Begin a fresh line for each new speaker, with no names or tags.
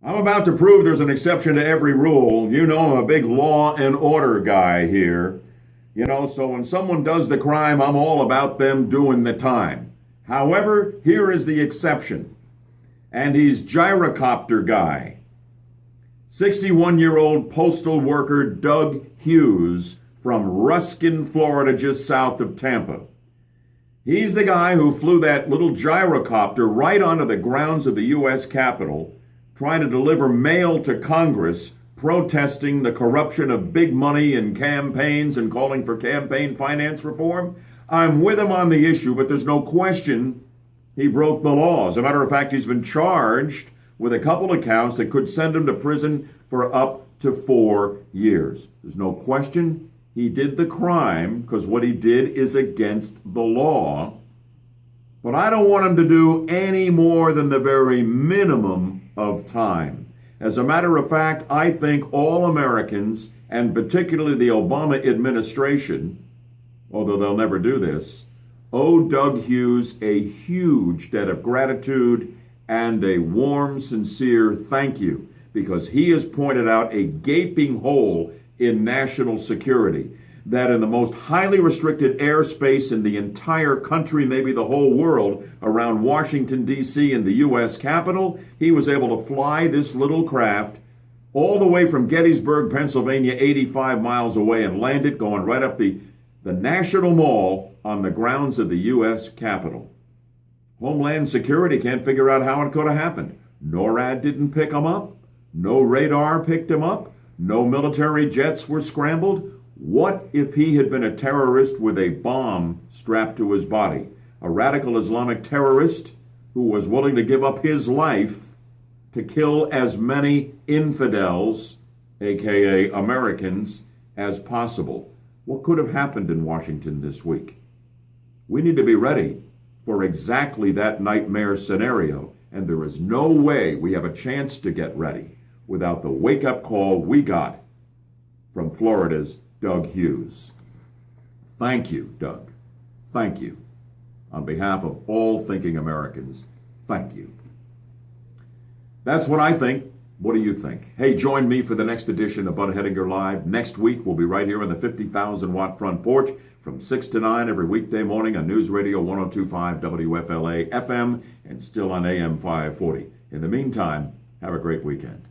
I'm about to prove there's an exception to every rule. You know, I'm a big law and order guy here. So when someone does the crime, I'm all about them doing the time. However, here is the exception. And he's Gyrocopter guy. 61-year-old postal worker Doug Hughes from Ruskin, Florida, just south of Tampa. He's the guy who flew that little gyrocopter right onto the grounds of the U.S. Capitol, trying to deliver mail to Congress, protesting the corruption of big money in campaigns and calling for campaign finance reform. I'm with him on the issue, but there's no question he broke the law. As a matter of fact, he's been charged with a couple of counts that could send him to prison for up to 4 years. There's no question he did the crime, because what he did is against the law. But I don't want him to do any more than the very minimum of time. As a matter of fact, I think all Americans, and particularly the Obama administration, although they'll never do this, owe Doug Hughes a huge debt of gratitude and a warm, sincere thank you, because he has pointed out a gaping hole in national security, that in the most highly restricted airspace in the entire country, maybe the whole world, around Washington, D.C. and the U.S. Capitol, he was able to fly this little craft all the way from Gettysburg, Pennsylvania, 85 miles away, and land it going right up the National Mall on the grounds of the U.S. Capitol. Homeland Security can't figure out how it could have happened. NORAD didn't pick him up. No radar picked him up. No military jets were scrambled. What if he had been a terrorist with a bomb strapped to his body? A radical Islamic terrorist who was willing to give up his life to kill as many infidels, aka Americans, as possible. What could have happened in Washington this week? We need to be ready for exactly that nightmare scenario, and there is no way we have a chance to get ready without the wake-up call we got from Florida's Doug Hughes. Thank you, Doug. Thank you. On behalf of all thinking Americans, thank you. That's what I think. What do you think? Hey, join me for the next edition of Bud Hedinger Live. Next week, we'll be right here on the 50,000-watt front porch from 6 to 9 every weekday morning on News Radio 102.5 WFLA FM and still on AM 540. In the meantime, have a great weekend.